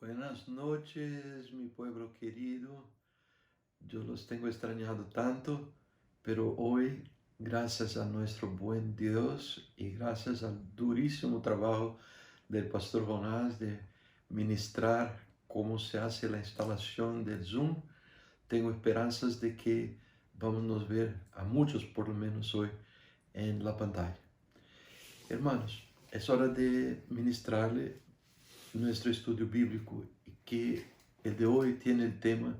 Buenas noches, mi pueblo querido. Yo los tengo extrañado tanto, pero hoy, gracias a nuestro buen Dios y gracias al durísimo trabajo del pastor Jonás de ministrar cómo se hace la instalación del Zoom, tengo esperanzas de que vamos a ver a muchos, por lo menos hoy, en la pantalla. Hermanos, es hora de ministrarle nuestro estudio bíblico y que el de hoy tiene el tema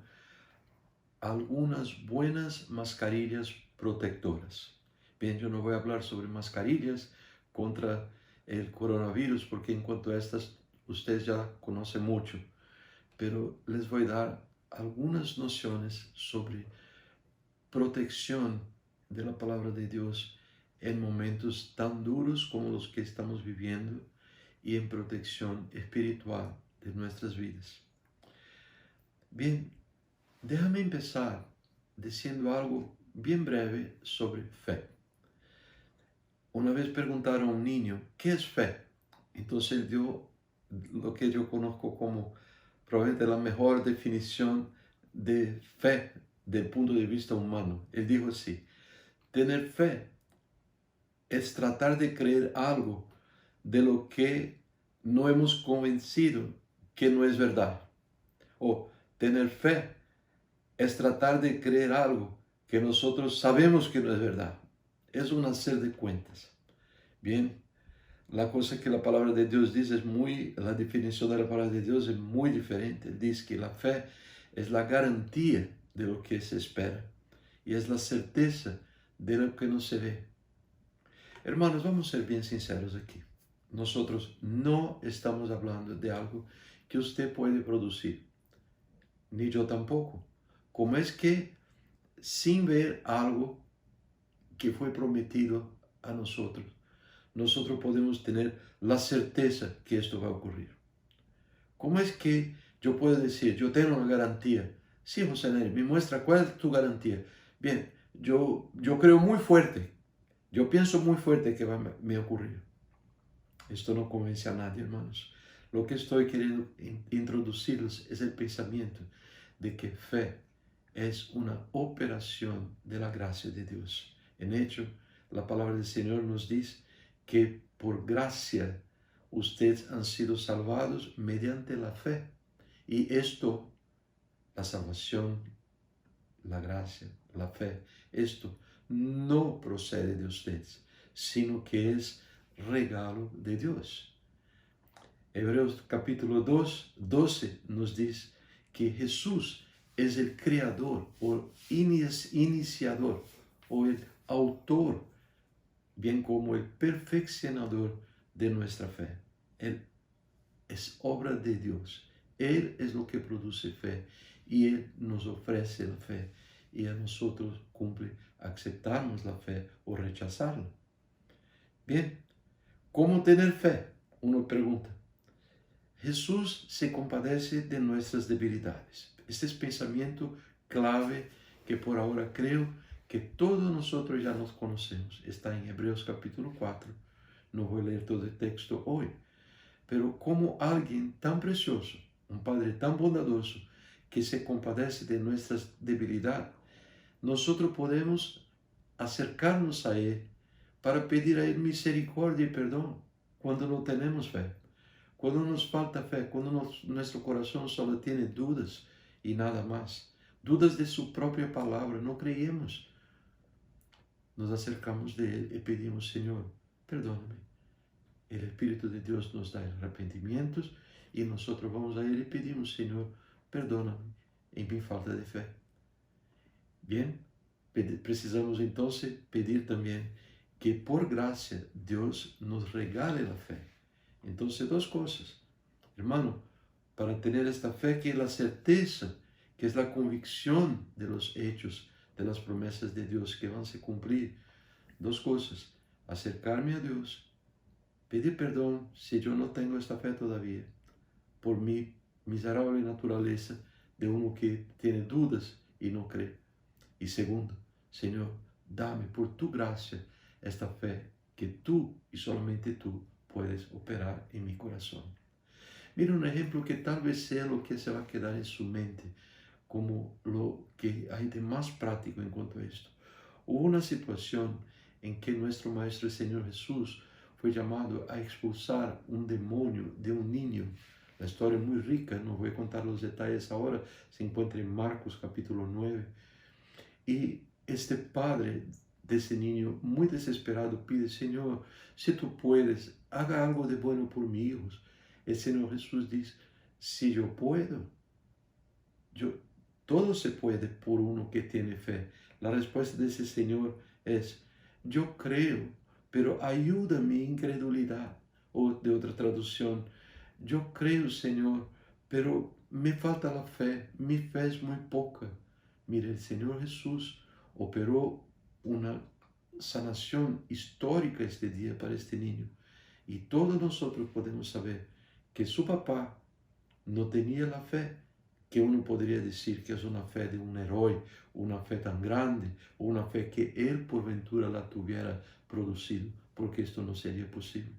algunas buenas mascarillas protectoras. Bien, yo no voy a hablar sobre mascarillas contra el coronavirus porque en cuanto a estas ustedes ya conocen mucho, pero les voy a dar algunas nociones sobre protección de la palabra de Dios en momentos tan duros como los que estamos viviendo y en protección espiritual de nuestras vidas. Bien, déjame empezar diciendo algo bien breve sobre fe. Una vez preguntaron a un niño, ¿qué es fe? Entonces él dio lo que yo conozco como probablemente la mejor definición de fe del punto de vista humano. Él dijo así, tener fe es tratar de creer algo de lo que no hemos convencido que no es verdad. O tener fe es tratar de creer algo que nosotros sabemos que no es verdad. Es un hacer de cuentas. Bien, la cosa que la palabra de Dios dice la definición de la palabra de Dios es muy diferente. Dice que la fe es la garantía de lo que se espera y es la certeza de lo que no se ve. Hermanos, vamos a ser bien sinceros aquí. Nosotros no estamos hablando de algo que usted puede producir, ni yo tampoco. ¿Cómo es que sin ver algo que fue prometido a nosotros, nosotros podemos tener la certeza que esto va a ocurrir? ¿Cómo es que yo puedo decir, yo tengo una garantía? Sí, José Neri, me muestra cuál es tu garantía. Bien, yo creo muy fuerte, yo pienso muy fuerte que va a me ocurrir. Esto no convence a nadie, hermanos. Lo que estoy queriendo introducirles es el pensamiento de que fe es una operación de la gracia de Dios. En hecho, la palabra del Señor nos dice que por gracia ustedes han sido salvados mediante la fe. Y esto, la salvación, la gracia, la fe, esto no procede de ustedes, sino que es regalo de Dios. Hebreos capítulo 2, 12 nos dice que Jesús es el creador o iniciador o el autor, bien como el perfeccionador de nuestra fe. Él es obra de Dios. Él es lo que produce fe y Él nos ofrece la fe y a nosotros cumple aceptarnos la fe o rechazarla. Bien, ¿cómo tener fe? Uno pregunta. Jesús se compadece de nuestras debilidades. Este es pensamiento clave que por ahora creo que todos nosotros ya nos conocemos. Está en Hebreos capítulo 4. No voy a leer todo el texto hoy. Pero como alguien tan precioso, un Padre tan bondadoso, que se compadece de nuestras debilidades, nosotros podemos acercarnos a Él para pedir a Él misericordia y perdón cuando no tenemos fe. Cuando nos falta fe, cuando nuestro corazón solo tiene dudas y nada más, dudas de su propia palabra, no creemos, nos acercamos de Él y pedimos, Señor, perdóname. El Espíritu de Dios nos da arrepentimientos y nosotros vamos a Él y pedimos, Señor, perdóname en mi falta de fe. Bien, precisamos entonces pedir también que por gracia Dios nos regale la fe. Entonces, dos cosas, hermano, para tener esta fe que es la certeza, que es la convicción de los hechos, de las promesas de Dios que van a cumplir. Dos cosas, acercarme a Dios, pedir perdón si yo no tengo esta fe todavía, por mi miserable naturaleza de uno que tiene dudas y no cree. Y segundo, Señor, dame por tu gracia esta fe que tú y solamente tú puedes operar en mi corazón. Mira un ejemplo que tal vez sea lo que se va a quedar en su mente, como lo que hay de más práctico en cuanto a esto. Hubo una situación en que nuestro Maestro y Señor Jesús fue llamado a expulsar un demonio de un niño. La historia es muy rica, no voy a contar los detalles ahora, se encuentra en Marcos capítulo 9. Y este padre de ese niño, muy desesperado, pide: Señor, si tú puedes, haga algo de bueno por mis hijos. El Señor Jesús dice: si yo puedo, yo, todo se puede por uno que tiene fe. La respuesta de ese Señor es: yo creo, pero ayuda mi incredulidad. O de otra traducción: yo creo, Señor, pero me falta la fe, mi fe es muy poca. Mire, el Señor Jesús operó una sanación histórica este día para este niño. Y todos nosotros podemos saber que su papá no tenía la fe que uno podría decir que es una fe de un héroe, una fe tan grande, una fe que él por ventura la tuviera producido, porque esto no sería posible.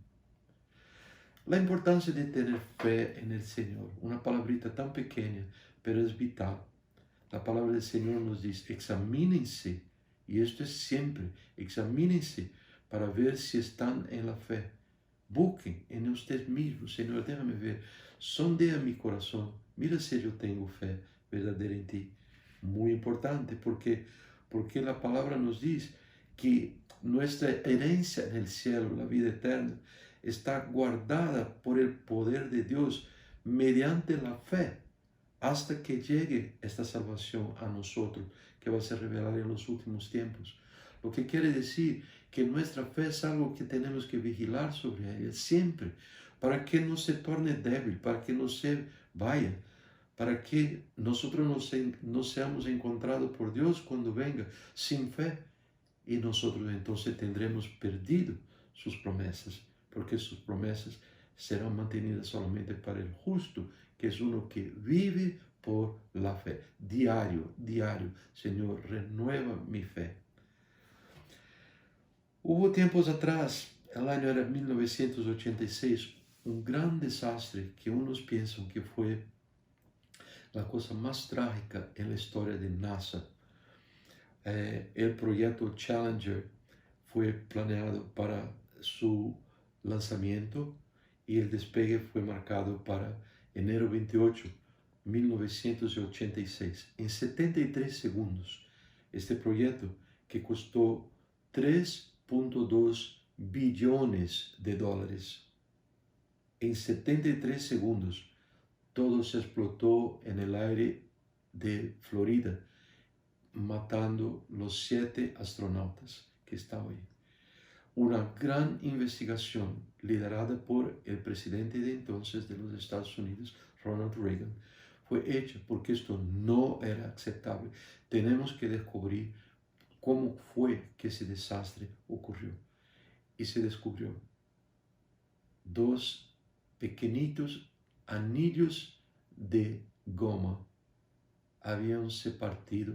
La importancia de tener fe en el Señor, una palabrita tan pequeña, pero es vital. La palabra del Señor nos dice: examínense, y esto es siempre, examínense para ver si están en la fe. Busquen en usted mismo: Señor, déjame ver, sondea mi corazón, mira si yo tengo fe verdadera en ti. Muy importante, porque la palabra nos dice que nuestra herencia en el cielo, la vida eterna, está guardada por el poder de Dios mediante la fe, hasta que llegue esta salvación a nosotros, que va a ser revelada en los últimos tiempos. Lo que quiere decir que nuestra fe es algo que tenemos que vigilar sobre ella siempre, para que no se torne débil, para que no se vaya, para que nosotros no seamos encontrados por Dios cuando venga sin fe, y nosotros entonces tendremos perdido sus promesas, porque sus promesas serán mantenidas solamente para el justo, que es uno que vive por la fe. Diario, diario: Señor, renueva mi fe. Hubo tiempos atrás, el año era 1986, un gran desastre que unos piensan que fue la cosa más trágica en la historia de NASA. El proyecto Challenger fue planeado para su lanzamiento y el despegue fue marcado para enero 28, 1986. En 73 segundos, este proyecto, que costó 3.2 billones de dólares, en 73 segundos, todo se explotó en el aire de Florida, matando los 7 astronautas que estaban ahí. Una gran investigación liderada por el presidente de entonces de los Estados Unidos, Ronald Reagan, fue hecha porque esto no era aceptable. Tenemos que descubrir cómo fue que ese desastre ocurrió. Y se descubrió: 2 pequeñitos anillos de goma habíanse partido,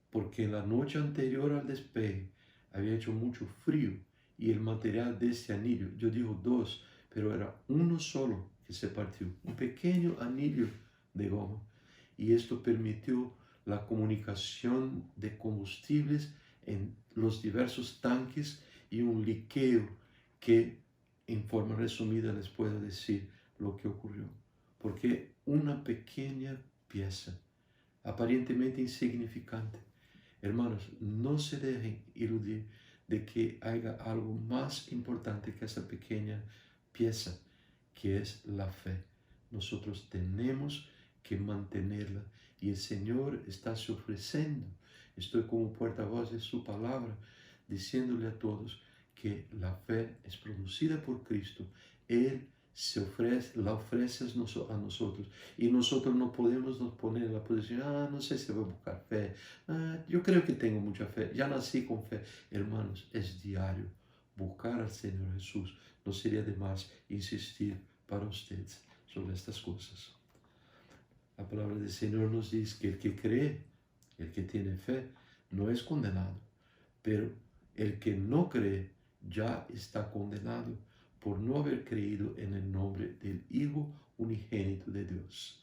porque la noche anterior al despegue había hecho mucho frío y el material de ese anillo, yo digo 2, pero era uno solo que se partió, un pequeño anillo de goma. Y esto permitió la comunicación de combustibles en los diversos tanques y un liqueo que, en forma resumida, les puedo decir lo que ocurrió. Porque una pequeña pieza, aparentemente insignificante, hermanos, no se dejen iludir de que haya algo más importante que esa pequeña pieza, que es la fe. Nosotros tenemos que mantenerla, y el Señor está se ofreciendo. Estoy como portavoz de su palabra, diciéndole a todos que la fe es producida por Cristo. Él la ofrece a nosotros, y nosotros no podemos nos poner en la posición: no sé si voy a buscar fe, yo creo que tengo mucha fe, ya nací con fe. Hermanos, es diario buscar al Señor Jesús. No sería de más insistir para ustedes sobre estas cosas. La palabra del Señor nos dice que el que cree, el que tiene fe, no es condenado, pero el que no cree ya está condenado, por no haber creído en el nombre del Hijo unigénito de Dios.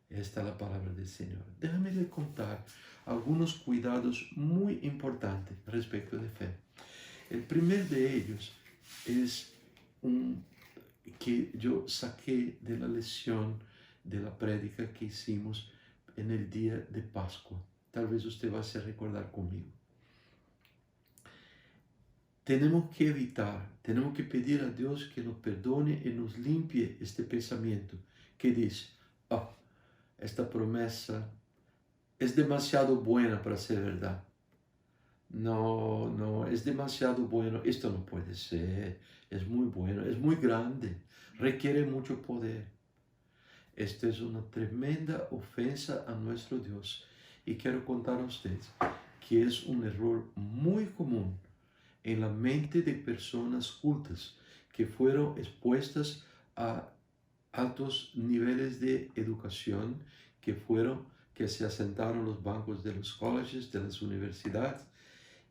Esta es la palabra del Señor. Déjame le contar algunos cuidados muy importantes respecto de fe. El primer de ellos es un que yo saqué de la lección de la prédica que hicimos en el día de Pascua. Tal vez usted va a se recordar conmigo. Tenemos que evitar, tenemos que pedir a Dios que nos perdone y nos limpie este pensamiento que dice, esta promesa es demasiado buena para ser verdad. No, es demasiado bueno, esto no puede ser, es muy bueno, es muy grande, requiere mucho poder. Esta es una tremenda ofensa a nuestro Dios y quiero contar a ustedes que es un error muy común en la mente de personas cultas que fueron expuestas a altos niveles de educación, que se asentaron en los bancos de los colleges, de las universidades,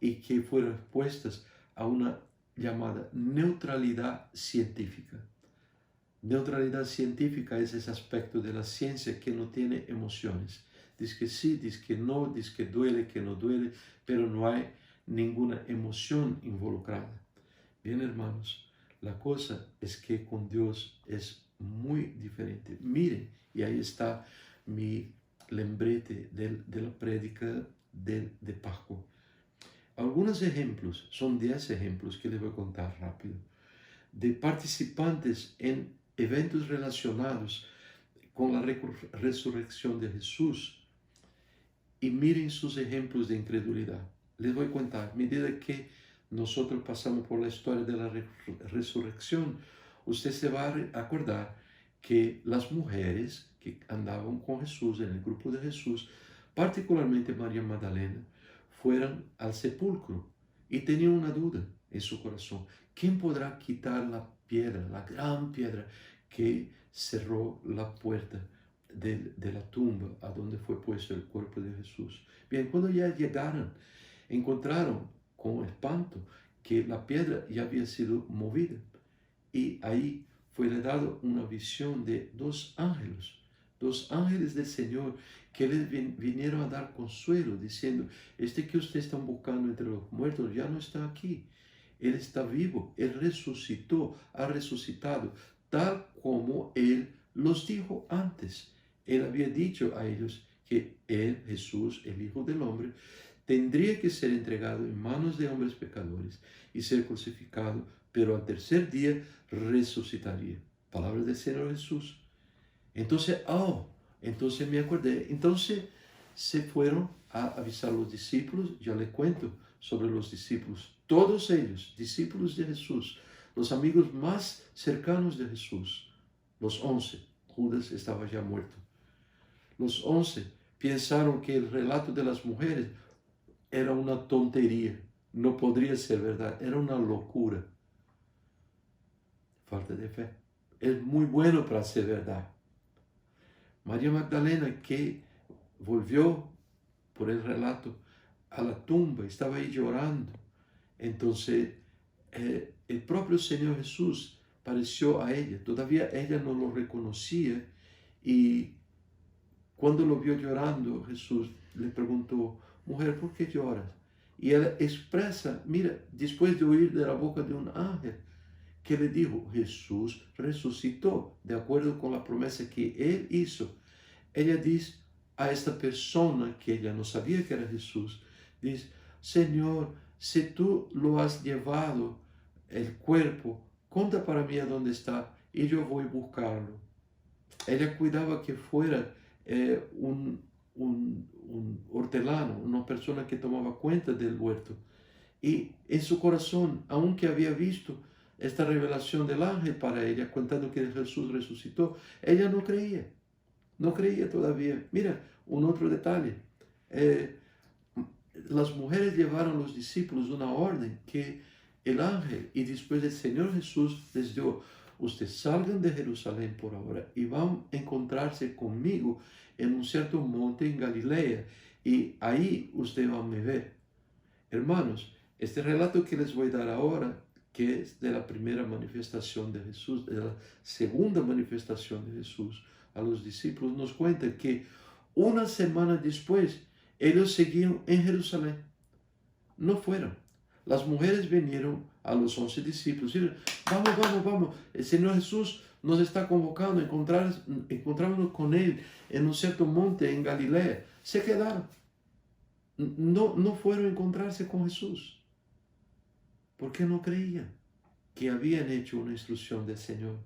y que fueron expuestas a una llamada neutralidad científica. Neutralidad científica es ese aspecto de la ciencia que no tiene emociones. Dice que sí, dice que no, dice que duele, que no duele, pero no hay ninguna emoción involucrada. Bien, hermanos, la cosa es que con Dios es muy diferente. Miren, y ahí está mi lembrete de la prédica de Pascua. Algunos ejemplos, son 10 ejemplos que les voy a contar rápido, de participantes en eventos relacionados con la resurrección de Jesús. Y miren sus ejemplos de incredulidad. Les voy a contar, a medida que nosotros pasamos por la historia de la resurrección, usted se va a acordar que las mujeres que andaban con Jesús, en el grupo de Jesús, particularmente María Magdalena, fueron al sepulcro y tenían una duda en su corazón. ¿Quién podrá quitar la piedra, la gran piedra que cerró la puerta de la tumba a donde fue puesto el cuerpo de Jesús? Bien, cuando ya llegaron, encontraron con espanto que la piedra ya había sido movida y ahí fue dado una visión de dos ángeles del Señor que les vinieron a dar consuelo diciendo, este que ustedes están buscando entre los muertos ya no está aquí, Él está vivo, Él resucitó, ha resucitado, tal como Él los dijo antes. Él había dicho a ellos que Él, Jesús, el Hijo del Hombre, tendría que ser entregado en manos de hombres pecadores y ser crucificado, pero al tercer día resucitaría. Palabras del Señor Jesús. Entonces me acordé. Entonces se fueron a avisar a los discípulos. Ya les cuento sobre los discípulos. Todos ellos, discípulos de Jesús, los amigos más cercanos de Jesús, los 11. Judas estaba ya muerto. Los 11 pensaron que el relato de las mujeres era una tontería, no podría ser verdad, era una locura. Falta de fe. Es muy bueno para ser verdad. María Magdalena, que volvió por el relato a la tumba, estaba ahí llorando. Entonces, el propio Señor Jesús apareció a ella. Todavía ella no lo reconocía y cuando lo vio llorando, Jesús le preguntó, mujer, ¿por qué lloras? Y ella expresa, mira, después de oír de la boca de un ángel, que le dijo, Jesús resucitó, de acuerdo con la promesa que Él hizo. Ella dice a esta persona, que ella no sabía que era Jesús, dice, Señor, si tú lo has llevado, el cuerpo, conta para mí a dónde está y yo voy a buscarlo. Ella cuidaba que fuera un hortelano, una persona que tomaba cuenta del huerto. Y en su corazón, aunque había visto esta revelación del ángel para ella, contando que Jesús resucitó, ella no creía todavía. Mira, un otro detalle. Las mujeres llevaron a los discípulos una orden que el ángel y después el Señor Jesús les dio. Ustedes salgan de Jerusalén por ahora y van a encontrarse conmigo en un cierto monte en Galilea y ahí ustedes van a ver. Hermanos, este relato que les voy a dar ahora, que es de la primera manifestación de Jesús, de la segunda manifestación de Jesús a los discípulos, nos cuenta que una semana después ellos seguían en Jerusalén. No fueron. Las mujeres vinieron a los 11 discípulos y dijeron, vamos, vamos, vamos, el Señor Jesús nos está convocando a encontrarnos con Él en un cierto monte en Galilea. Se quedaron. No fueron a encontrarse con Jesús, porque no creían que habían hecho una instrucción del Señor.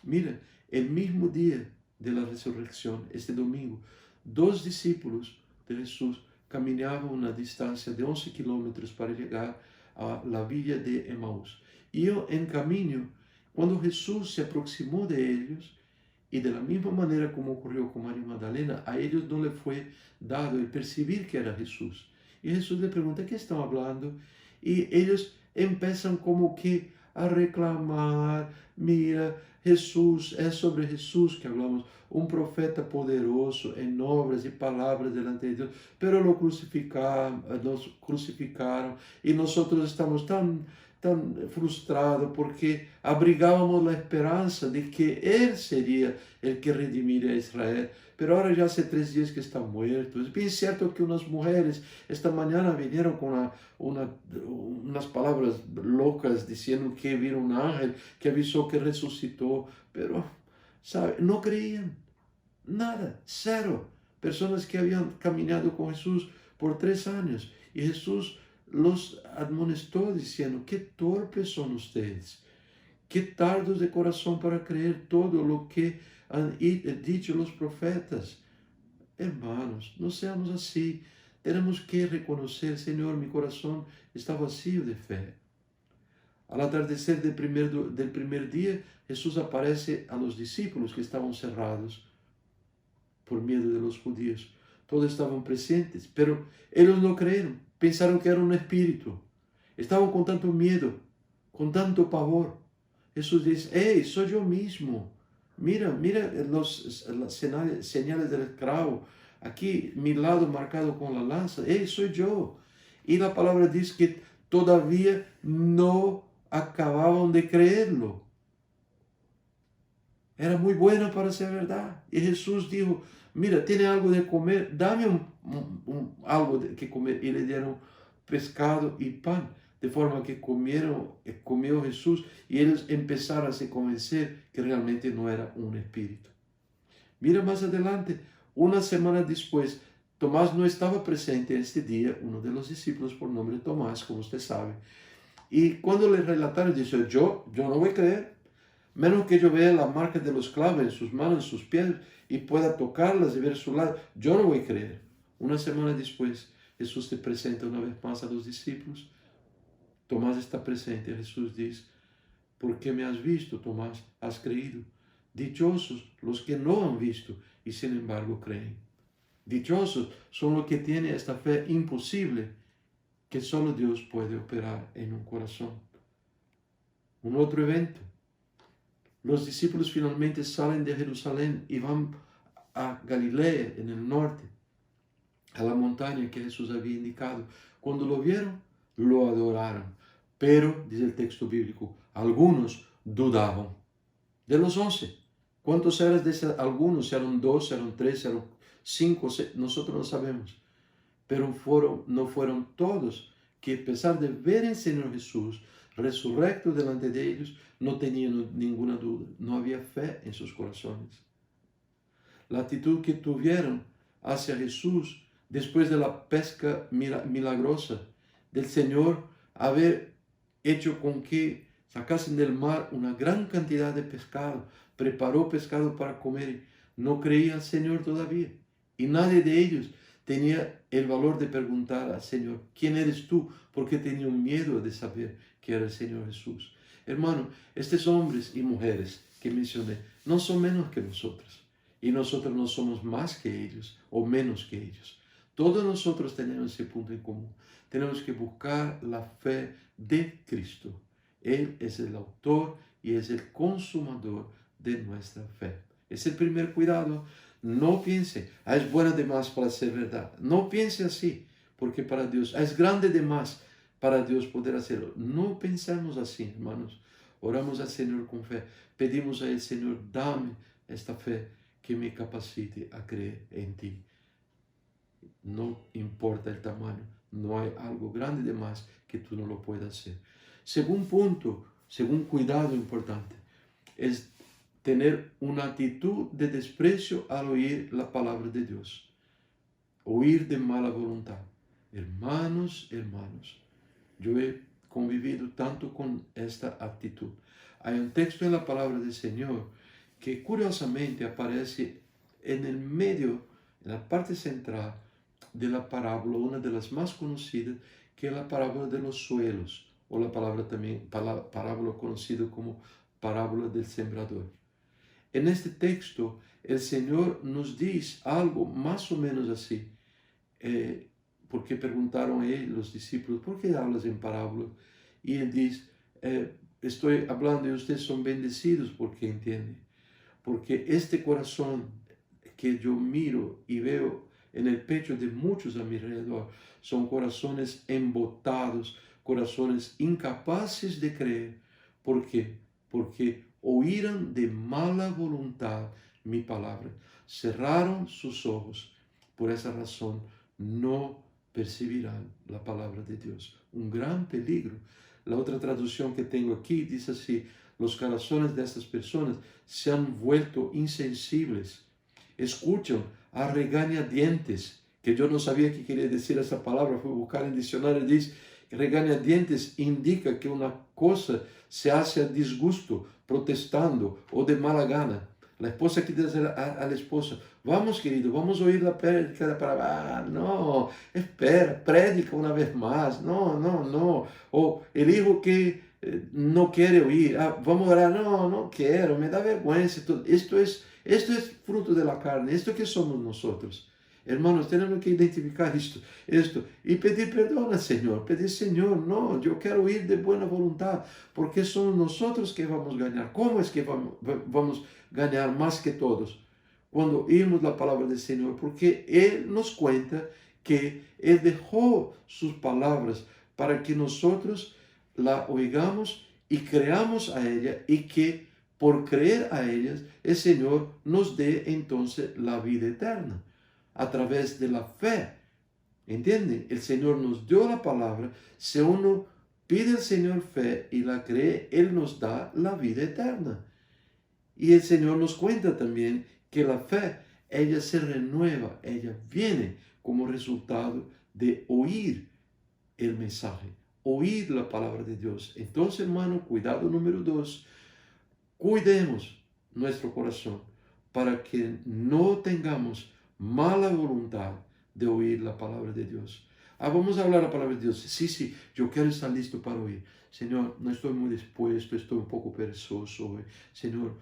Mira, el mismo día de la resurrección, este domingo, 2 discípulos de Jesús caminaban una distancia de 11 kilómetros para llegar a la villa de Emaús. Y en camino, cuando Jesús se aproximó de ellos, y de la misma manera como ocurrió con María Magdalena, a ellos no le fue dado el percibir que era Jesús. Y Jesús le pregunta, ¿qué están hablando? Y ellos empiezan como que a reclamar, mira, Jesús, es sobre Jesús que hablamos, un profeta poderoso en obras y palabras delante de Dios, pero lo crucificaron, nos crucificaron y nosotros estamos tan frustrados porque abrigábamos la esperanza de que Él sería el que redimiría a Israel. Pero ahora ya hace 3 días que está muerto. Es bien cierto que unas mujeres esta mañana vinieron con unas palabras locas diciendo que vieron un ángel que avisó que resucitó, pero, ¿sabe? No creían. Nada, cero. Personas que habían caminado con Jesús por 3 años y Jesús los admonestó diciendo, qué torpes son ustedes, qué tardos de corazón para creer todo lo que han dicho los profetas. Hermanos, no seamos así. Tenemos que reconocer, Señor, mi corazón está vacío de fe. Al atardecer del primer día, Jesús aparece a los discípulos que estaban cerrados por miedo de los judíos. Todos estaban presentes, pero ellos no creyeron. Pensaron que era un espíritu. Estaban con tanto miedo, con tanto pavor. Jesús dice, hey, soy yo mismo. Mira las señales del clavo. Aquí mi lado marcado con la lanza. Hey, soy yo. Y la palabra dice que todavía no acababan de creerlo. Era muy bueno para ser verdad. Y Jesús dijo, mira, ¿tiene algo de comer? Dame algo que comer. Y le dieron pescado y pan. De forma que comió Jesús y ellos empezaron a se convencer que realmente no era un espíritu. Mira más adelante, una semana después, Tomás no estaba presente este día, uno de los discípulos por nombre Tomás, como usted sabe. Y cuando le relataron, dice, yo no voy a creer, menos que yo vea la marca de los clavos en sus manos, en sus pies, y pueda tocarlas y ver su lado, yo no voy a creer. Una semana después, Jesús se presenta una vez más a los discípulos. Tomás está presente. Jesús dice, porque me has visto, Tomás, has creído. Dichosos los que no han visto y sin embargo creen. Dichosos son los que tienen esta fe imposible que solo Dios puede operar en un corazón. Un otro evento. Los discípulos finalmente salen de Jerusalén y van a Galilea, en el norte, a la montaña que Jesús había indicado. Cuando lo vieron, lo adoraron. Pero, dice el texto bíblico, algunos dudaban. De los 11, ¿cuántos eran de esos algunos? ¿Eran 2, eran 3, eran 5, 6? Nosotros no sabemos. Pero no fueron todos que a pesar de ver al Señor Jesús resurrecto delante de ellos, no tenían ninguna duda. No había fe en sus corazones. La actitud que tuvieron hacia Jesús después de la pesca milagrosa del Señor, haber hecho con que sacasen del mar una gran cantidad de pescado, preparó pescado para comer, no creía al Señor todavía. Y nadie de ellos tenía el valor de preguntar al Señor, ¿quién eres tú? Porque tenían miedo de saber que era el Señor Jesús. Hermano, estos hombres y mujeres que mencioné no son menos que nosotros. Y nosotros no somos más que ellos o menos que ellos. Todos nosotros tenemos ese punto en común. Tenemos que buscar la fe de Cristo. Él es el autor y es el consumador de nuestra fe. Es el primer cuidado. No piense, es buena de más para ser verdad. No piense así, porque para Dios es grande de más para Dios poder hacerlo. No pensamos así, hermanos. Oramos al Señor con fe. Pedimos a Él, Señor, dame esta fe que me capacite a creer en ti. No importa el tamaño, no hay algo grande de más que tú no lo puedas hacer. Segundo punto, segundo cuidado importante, es tener una actitud de desprecio al oír la palabra de Dios. Oír de mala voluntad. Hermanos, yo he convivido tanto con esta actitud. Hay un texto en la palabra del Señor que curiosamente aparece en el medio, en la parte central de la parábola, una de las más conocidas, que es la parábola de los suelos, o la palabra también, parábola conocida como parábola del sembrador. En este texto, el Señor nos dice algo más o menos así, porque preguntaron a él, los discípulos, ¿por qué hablas en parábola? Y él dice, estoy hablando y ustedes son bendecidos porque entienden. Porque este corazón que yo miro y veo en el pecho de muchos a mi alrededor, son corazones embotados, corazones incapaces de creer. ¿Por qué? Porque oíram de mala voluntad mi palabra, cerraron sus ojos. Por esa razón no percibirán la palabra de Dios. Un gran peligro. La otra traducción que tengo aquí dice así: los corazones de estas personas se han vuelto insensibles. Escuchan a regañadientes, que yo no sabía qué quería decir esa palabra, fui a buscar en el diccionario, dice, regañadientes indica que una cosa se hace a disgusto, protestando o de mala gana. La esposa que dice a la esposa, vamos querido, vamos a oír la prédica de palabra. Ah, no, espera, prédica una vez más. No. O el hijo que no quiere oír, vamos a orar, no quiero, me da vergüenza. Esto es fruto de la carne, esto que somos nosotros. Hermanos, tenemos que identificar esto y pedir perdón al Señor. Pedir, Señor, no, yo quiero oír de buena voluntad, porque somos nosotros que vamos a ganar. ¿Cómo es que vamos a ganar más que todos? Cuando oímos la palabra del Señor, porque Él nos cuenta que Él dejó sus palabras para que nosotros la oigamos y creamos a ella, y que por creer a ellas, el Señor nos dé entonces la vida eterna a través de la fe. ¿Entienden? El Señor nos dio la palabra. Si uno pide al Señor fe y la cree, Él nos da la vida eterna. Y el Señor nos cuenta también que la fe, ella se renueva, ella viene como resultado de oír el mensaje, oír la palabra de Dios. Entonces, hermano, cuidado número 2, cuidemos nuestro corazón para que no tengamos mala voluntad de oír la palabra de Dios. Vamos a hablar la palabra de Dios. Sí, yo quiero estar listo para oír. Señor, no estoy muy dispuesto, estoy un poco perezoso hoy. Señor,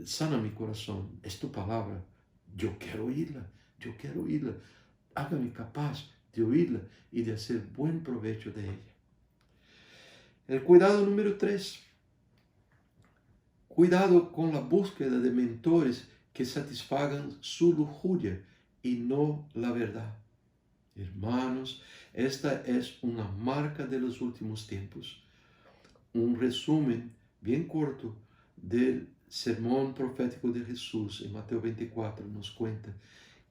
sana mi corazón. Es tu palabra. Yo quiero oírla. Hágame capaz de oírla y de hacer buen provecho de ella. El cuidado número 3. Cuidado con la búsqueda de mentores que satisfagan su lujuria y no la verdad. Hermanos, esta es una marca de los últimos tiempos. Un resumen bien corto del sermón profético de Jesús en Mateo 24 nos cuenta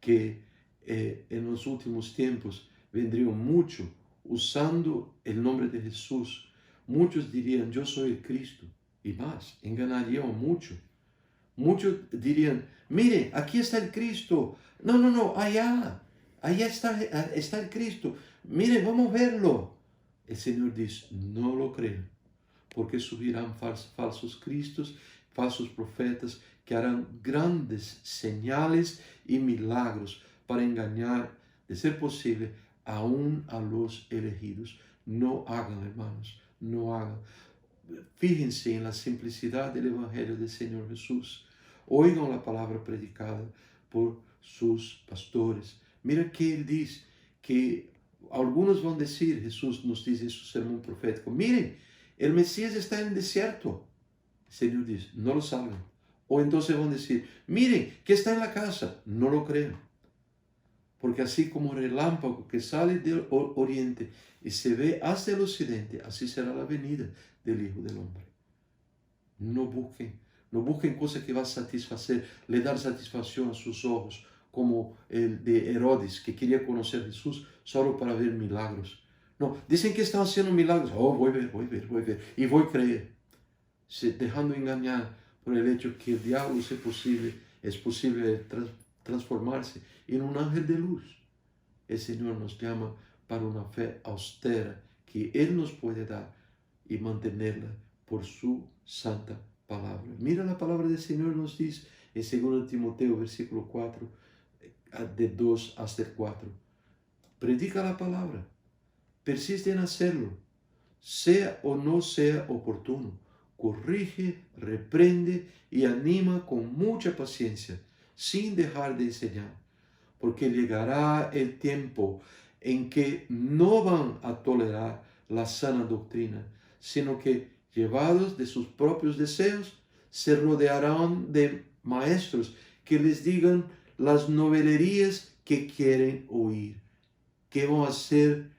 que en los últimos tiempos vendrían muchos usando el nombre de Jesús. Muchos dirían, yo soy el Cristo, y más, enganarían mucho. Muchos dirían, mire, aquí está el Cristo. No, allá está el Cristo. Mire, vamos a verlo. El Señor dice, no lo crean, porque subirán falsos cristos, falsos profetas, que harán grandes señales y milagros para engañar, de ser posible, aún a los elegidos. No hagan, hermanos, no hagan. Fíjense en la simplicidad del Evangelio del Señor Jesús. Oigan la palabra predicada por sus pastores. Mira que Él dice que algunos van a decir, Jesús nos dice en su sermón profético, miren, el Mesías está en el desierto. El Señor dice, no lo salgan. O entonces van a decir, miren, que está en la casa. No lo crean. Porque así como relámpago que sale del oriente y se ve hasta el occidente, así será la venida del Hijo del Hombre. No busquen, no busquen cosas que van a satisfacer, le dar satisfacción a sus ojos, como el de Herodes, que quería conocer a Jesús solo para ver milagros. No, dicen que están haciendo milagros. Oh, voy a ver, y voy a creer. Se dejando engañar por el hecho que el diablo es posible transformarse en un ángel de luz. El Señor nos llama para una fe austera que Él nos puede dar y mantenerla por su santa palabra. Mira, la palabra del Señor nos dice en 2 Timoteo versículo 4, de 2 hasta el 4. Predica la palabra, persiste en hacerlo, sea o no sea oportuno. Corrige, reprende y anima con mucha paciencia, sin dejar de enseñar, porque llegará el tiempo en que no van a tolerar la sana doctrina, sino que, llevados de sus propios deseos, se rodearán de maestros que les digan las novelerías que quieren oír, que van a ser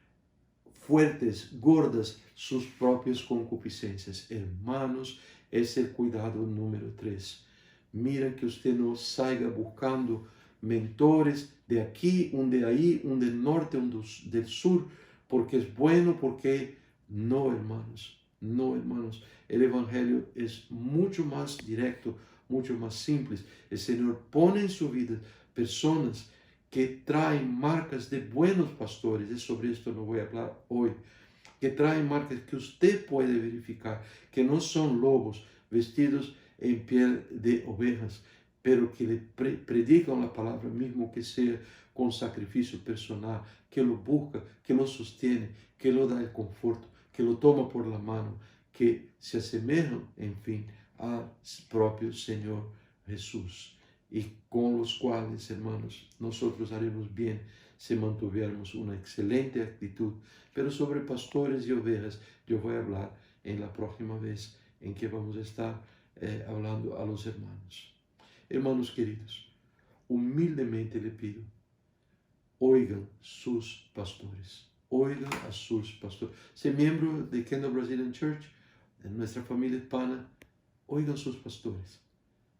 fuertes, gordas, sus propias concupiscencias. Hermanos, es el cuidado número 3. Mira que usted no salga buscando mentores de aquí, un de ahí, un del norte, un del sur, porque es bueno, porque no, hermanos, no, hermanos. El Evangelio es mucho más directo, mucho más simple. El Señor pone en su vida personas que traen marcas de buenos pastores. Y sobre esto no voy a hablar hoy. Que traen marcas que usted puede verificar, que no son lobos vestidos en piel de ovejas, pero que le predican la palabra, mismo que sea con sacrificio personal, que lo busca, que lo sostiene, que lo da el conforto, que lo toma por la mano, que se asemejan, en fin, al propio Señor Jesús, y con los cuales, hermanos, nosotros haremos bien si mantuviéramos una excelente actitud. Pero sobre pastores y ovejas yo voy a hablar en la próxima vez en que vamos a estar hablando a los hermanos. Hermanos queridos, humildemente le pido, oigan sus pastores, oigan a sus pastores. Ser miembro de Kendall Brazilian Church, de nuestra familia hispana, oigan sus pastores.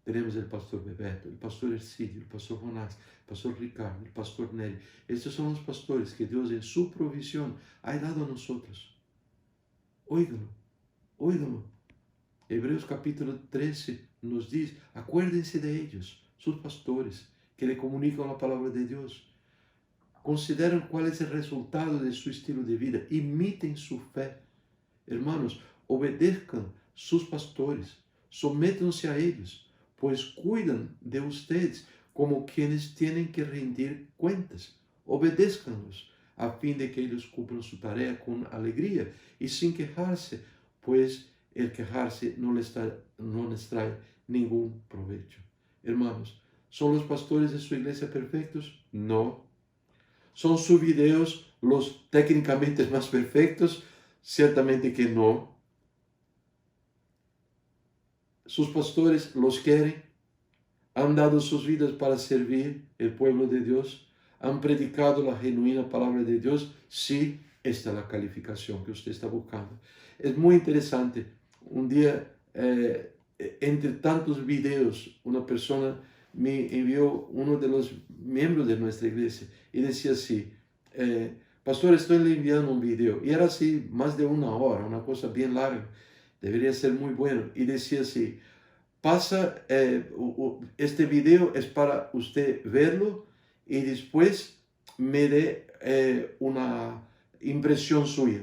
Tenemos el pastor Bebeto, el pastor Ercidio, el pastor Jonás, el pastor Ricardo, el pastor Neri. Estos son los pastores que Dios en su provisión ha dado a nosotros. Óiganlo, óiganlo. Hebreos capítulo 13 nos dice, acuérdense de ellos, sus pastores, que le comunican la palabra de Dios. Consideren cuál es el resultado de su estilo de vida. Imiten su fe. Hermanos, obedezcan sus pastores. Sométanse a ellos, pues cuidan de ustedes como quienes tienen que rendir cuentas. Obedézcanlos a fin de que ellos cumplan su tarea con alegría y sin quejarse, pues el quejarse no les trae ningún provecho. Hermanos, ¿son los pastores de su iglesia perfectos? No. ¿Son sus videos los técnicamente más perfectos? Ciertamente que no. Sus pastores los quieren, han dado sus vidas para servir el pueblo de Dios, han predicado la genuina palabra de Dios. Sí, esta es la calificación que usted está buscando. Es muy interesante. Un día, entre tantos videos, una persona me envió uno de los miembros de nuestra iglesia y decía así, pastor, estoy le enviando un video. Y era así, más de una hora, una cosa bien larga. Debería ser muy bueno. Y decía así, pasa, este video es para usted verlo y después me dé una impresión suya.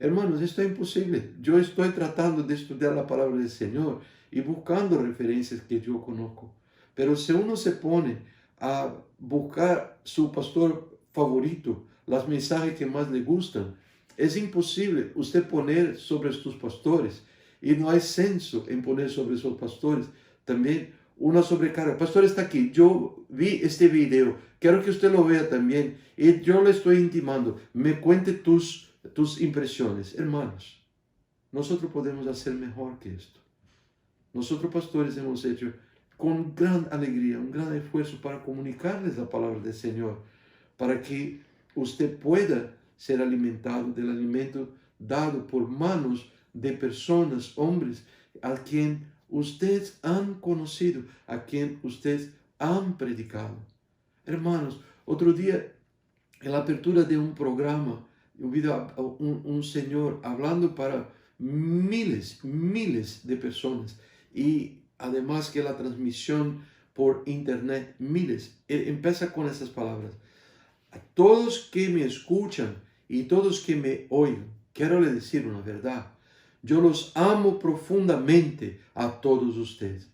Hermanos, esto es imposible. Yo estoy tratando de estudiar la palabra del Señor y buscando referencias que yo conozco. Pero si uno se pone a buscar su pastor favorito, los mensajes que más le gustan, es imposible usted poner sobre sus pastores. Y no hay censo en poner sobre sus pastores también una sobrecarga. El pastor está aquí, yo vi este video, quiero que usted lo vea también. Y yo le estoy intimando, me cuente tus impresiones. Hermanos, nosotros podemos hacer mejor que esto. Nosotros pastores hemos hecho con gran alegría, un gran esfuerzo para comunicarles la palabra del Señor. para que usted pueda ser alimentado del alimento dado por manos de personas, hombres, a quien ustedes han conocido, a quien ustedes han predicado. Hermanos, otro día, en la apertura de un programa, yo vi a un señor hablando para miles de personas, y además que la transmisión por internet, miles. Él empieza con estas palabras: a todos que me escuchan y todos que me oigan, quiero decir una verdad. Yo los amo profundamente a todos ustedes.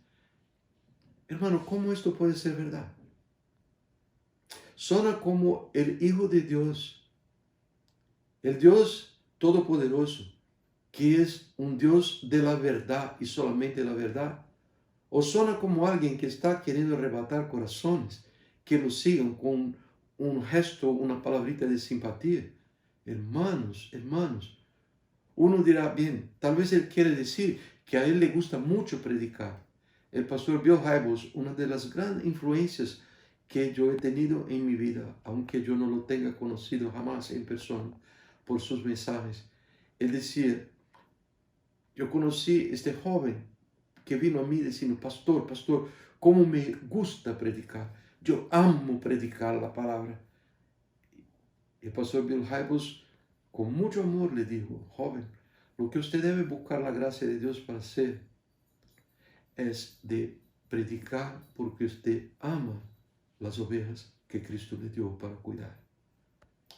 Hermano, ¿cómo esto puede ser verdad? Suena como el Hijo de Dios, el Dios Todopoderoso, que es un Dios de la verdad y solamente la verdad. O suena como alguien que está queriendo arrebatar corazones, que lo sigan con un gesto, una palabrita de simpatía. Hermanos, uno dirá, bien, tal vez él quiere decir que a él le gusta mucho predicar. El pastor Bill Hybels, una de las grandes influencias que yo he tenido en mi vida, aunque yo no lo tenga conocido jamás en persona por sus mensajes, él decía, yo conocí este joven que vino a mí diciendo, pastor, cómo me gusta predicar. Yo amo predicar la palabra. El pastor Bill Hybels, con mucho amor, le dijo, joven, lo que usted debe buscar la gracia de Dios para hacer es de predicar porque usted ama las ovejas que Cristo le dio para cuidar.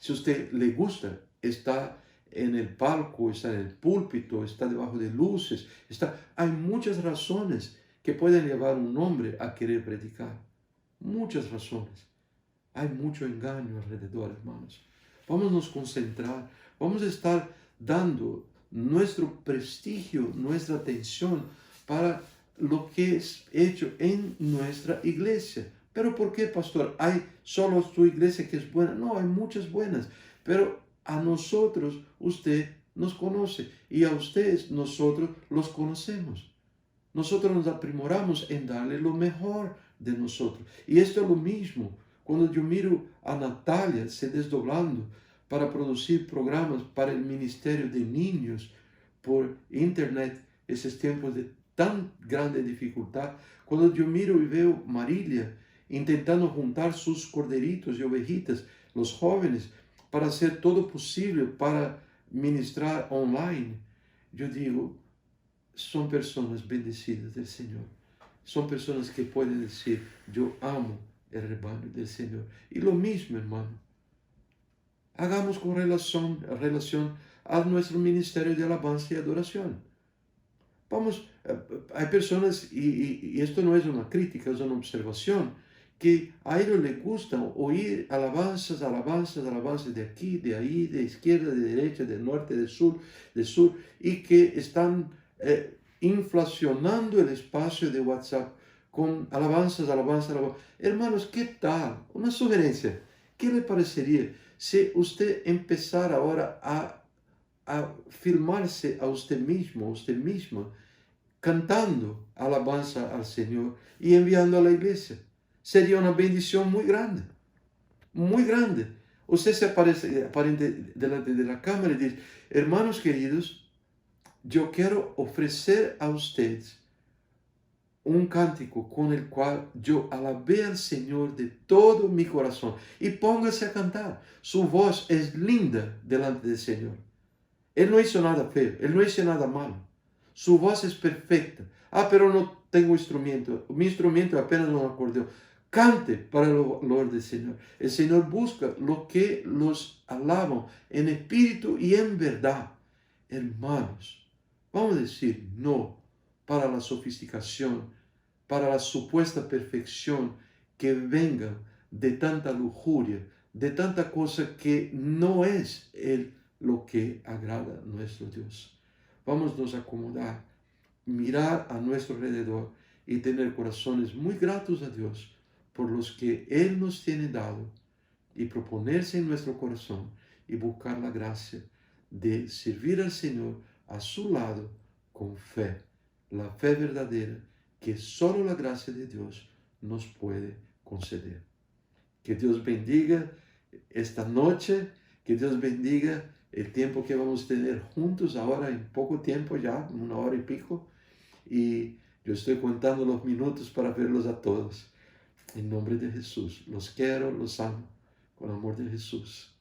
Si usted le gusta, está en el palco, está en el púlpito, está debajo de luces, hay muchas razones que pueden llevar a un hombre a querer predicar. Muchas razones. Hay mucho engaño alrededor, hermanos. Vamos a nos concentrar, vamos a estar dando nuestro prestigio, nuestra atención para lo que es hecho en nuestra iglesia. ¿Pero por qué, pastor? ¿Hay solo tu iglesia que es buena? No, hay muchas buenas, pero a nosotros usted nos conoce y a ustedes nosotros los conocemos. Nosotros nos aprimoramos en darle lo mejor de nosotros. Y esto es lo mismo cuando yo miro a Natalia se desdoblando para producir programas para el ministerio de niños por internet, esos tiempos de tan grande dificultad. Cuando yo miro y veo Marilia intentando juntar sus corderitos y ovejitas, los jóvenes, para hacer todo posible para ministrar online, yo digo, son personas bendecidas del Señor. Son personas que pueden decir, yo amo el rebaño del Señor. Y lo mismo, hermano, hagamos con relación a nuestro ministerio de alabanza y adoración. Vamos, hay personas, y esto no es una crítica, es una observación, que a ellos les gusta oír alabanzas de aquí, de ahí, de izquierda, de derecha, de norte, de sur, y que están inflacionando el espacio de WhatsApp con alabanzas. Hermanos, ¿qué tal? Una sugerencia. ¿Qué le parecería si usted empezara ahora a filmarse a usted mismo, a usted misma, cantando alabanza al Señor y enviando a la iglesia? Sería una bendición muy grande, muy grande. Usted se aparece delante de la cámara y dice, hermanos queridos, yo quiero ofrecer a ustedes un cántico con el cual yo alabé al Señor de todo mi corazón. Y póngase a cantar. Su voz es linda delante del Señor. Él no hizo nada feo, Él no hizo nada malo. Su voz es perfecta. Pero no tengo instrumento. Mi instrumento es apenas un acordeón. Cante para el olor del Señor. El Señor busca lo que los alaban en espíritu y en verdad. Hermanos, vamos a decir no para la sofisticación, para la supuesta perfección que venga de tanta lujuria, de tanta cosa que no es lo que agrada a nuestro Dios. Vamos a acomodar, mirar a nuestro alrededor y tener corazones muy gratos a Dios por los que Él nos tiene dado, y proponerse en nuestro corazón y buscar la gracia de servir al Señor a su lado con fe, la fe verdadera que solo la gracia de Dios nos puede conceder. Que Dios bendiga esta noche. Que Dios bendiga el tiempo que vamos a tener juntos ahora en poco tiempo, ya 1 hora y pico. Y yo estoy contando los minutos para verlos a todos. En nombre de Jesús, los quiero, los amo, con el amor de Jesús.